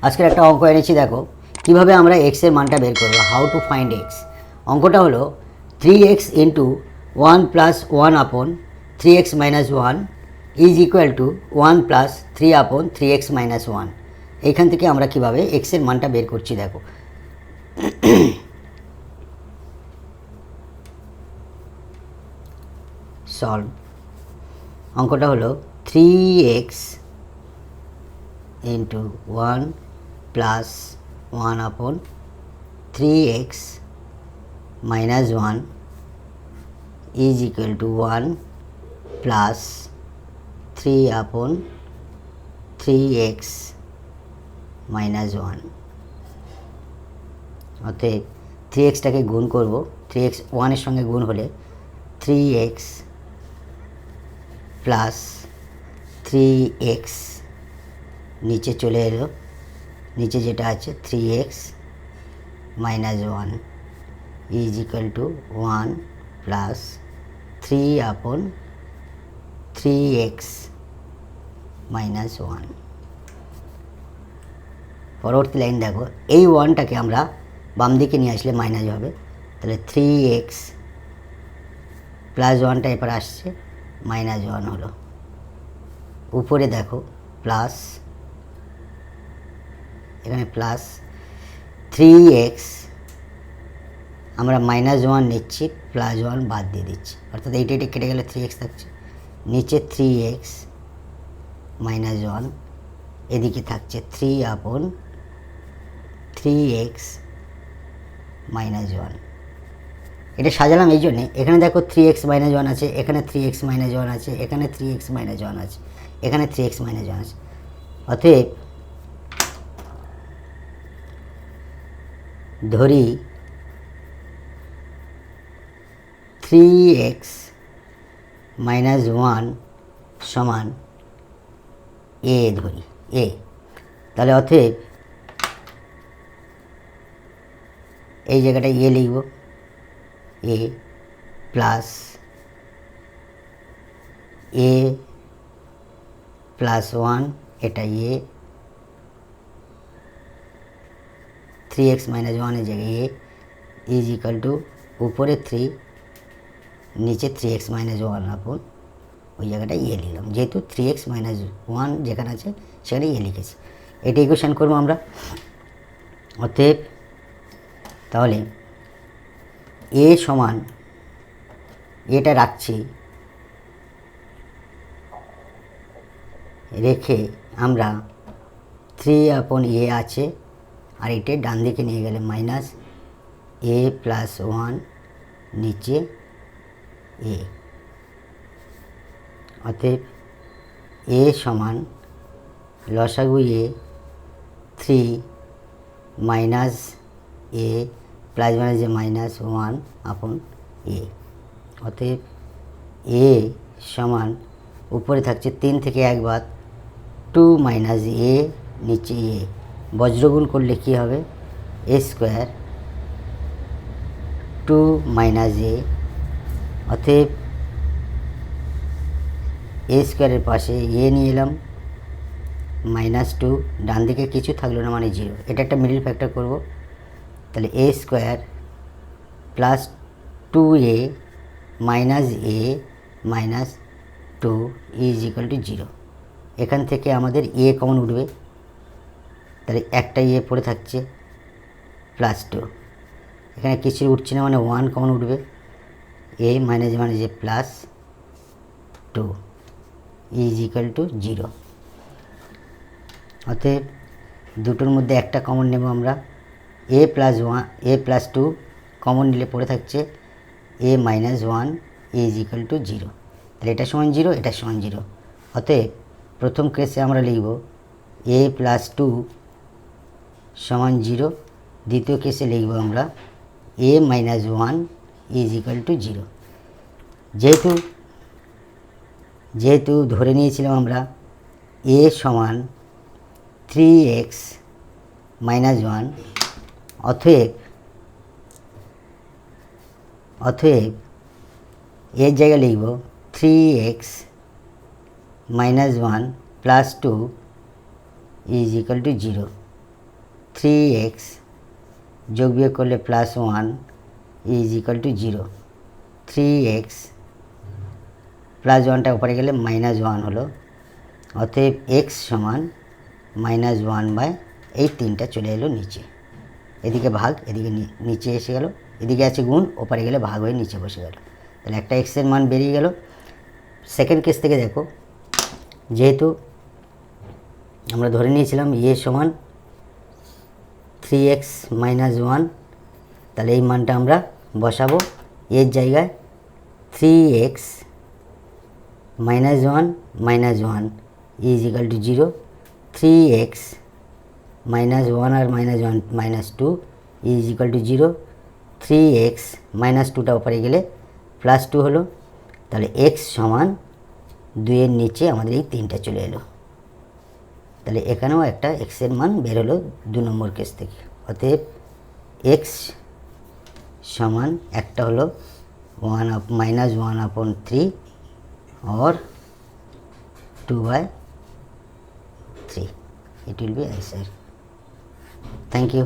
আজকের একটা অঙ্ক এনেছি, দেখো কীভাবে আমরা এক্সের মানটা বের করবো। How to find x. অঙ্কটা হলো 3x ইন্টু 1 প্লাস 1 আপন 3x minus 1 is equal to 1 plus 3 আপন 3x মাইনাস 1। এইখান থেকে আমরা কীভাবে এক্সের মানটা বের করছি দেখো। সলভ। অঙ্কটা হলো 3x ইন্টু 1 প্লাস 1 আপন 3x minus 1 is equal to 1 plus 3 আপন 3x মাইনাস 1। অতএব 3xটাকে গুণ করব, 3x 1-এর সঙ্গে গুণ হলে 3x প্লাস 3x নিচে চলে এলো, নিচে যেটা আছে 3x minus 1 is equal to 1 plus 3 আপন 3x মাইনাস 1। পরবর্তী লাইন দেখো, এই 1টাকে আমরা বাম দিকে নিয়ে আসলে মাইনাস হবে, তাহলে 3x প্লাস 1টা এবার আসছে মাইনাস 1 হলো। উপরে দেখো প্লাস, এখানে প্লাস 3x আমরা মাইনাস 1 নিচ্ছি, প্লাস 1 বাদ দিয়ে দিচ্ছি, অর্থাৎ এইটা কেটে গেলে 3x থাকছে, নিচে 3x মাইনাস 1, এদিকে থাকছে 3 আপন 3x মাইনাস 1। এটা সাজালাম এই জন্যে, এখানে দেখো 3x মাইনাস 1 আছে, এখানে 3x মাইনাস 1 আছে, এখানে 3x মাইনাস 1 আছে, এখানে 3x মাইনাস 1 আছে। অতএব ধরি 3x মাইনাস 1 সমান a ধরি a, তাহলে অতএব এই জায়গাটা a লিখব, a প্লাস a প্লাস 1, এটা a 3x মাইনাস 1 এর জায়গায় a ইজ ইকাল টু উপরে 3 নিচে 3x মাইনাস 1 আপন ওই জায়গাটায় এ লিখলাম, যেহেতু 3x মাইনাস 1 যেখানে আছে সেখানে এ লিখেছি। এটা ইকুয়েশন করবো আমরা। অতএব তাহলে এ সমান, এটা রাখছি, রেখে আমরা 3 আপন এ আছে, আর এটা ডান দিকে নিয়ে গেলে মাইনাস a প্লাস 1 নিচে a। অতএব a সমান লসাগু a 3 minus a plus minus যে মাইনাস 1 আপন a। অতএব a সমান উপরে থাকছে 3 থেকে 1 বাদ 2 মাইনাস a নিচে a, বজ্রগুণ করলে কি হবে a স্কোয়ার 2 মাইনাস a। অতএব a স্কোয়ারের পাশে a নিয়ে এলাম মাইনাস 2, ডান দিকে কিছু থাকলো না মানে 0, এটা একটা মিডল ফ্যাক্টর করব, তাহলে a square plus 2a minus a minus 2 is equal to 0। এখান থেকে আমাদের a কমন উঠবে, তাহলে একটা a পড়ে থাকছে প্লাস 2, এখানে কিছু উঠছে না মানে 1 কমন উঠবে, a মাইনাস মানে যে প্লাস 2 ইজ ইকুয়াল টু 0। অতএব দুটোর মধ্যে একটা কমন নেব আমরা, a plus 1 a plus 2 common নিলে পড়ে থাকছে a minus 1 is equal to 0, তাহলে এটা সমান 0, এটা সমান 0। অতএব প্রথম কেসে আমরা লিখব a প্লাস 2 সমান 0, দ্বিতীয় কেসে লিখব আমরা a minus 1 is equal to 0। যেহেতু ধরে নিয়েছিলাম আমরা a সমান 3x মাইনাস 1, অতএব এর জায়গায় লিখব 3x minus 1 plus 2 is equal to 0। 3x যোগ বিয়োগ করলে +1 ইজ ইকুয়াল টু 0। 3x +1টা উপরে গেলে -1 হলো, অতএব x সমান -1 বাই এই 3টা চলে এলো নিচে, এদিকে ভাগ, এদিকে নিচে এসে গেল, এদিকে আছে গুণ, ওপরে গেলে ভাগ হয়ে নিচে বসে গেল। তাহলে একটা এক্সের মান বেরিয়ে গেল। সেকেন্ড কেস থেকে দেখো, যেহেতু আমরা ধরে নিয়েছিলাম সমান 3x - 1, তাহলে এই মানটা আমরা বসাবো এর জায়গায়। 3x - 1 is equal to 0। 3x - 1 আর -1 -2 ইজ ইকাল টু 0। 3x -2টা উপরে গেলে +2 হলো, তাহলে x সমান 2-এর নিচে আমাদের এই 3টা চলে এলো। তাহলে এখানেও একটা এক্সের মান বের হলো 2 নম্বর কেস থেকে। অতএব x সমান একটা হলো -1/3 और 2/3। It will be answer. Thank you.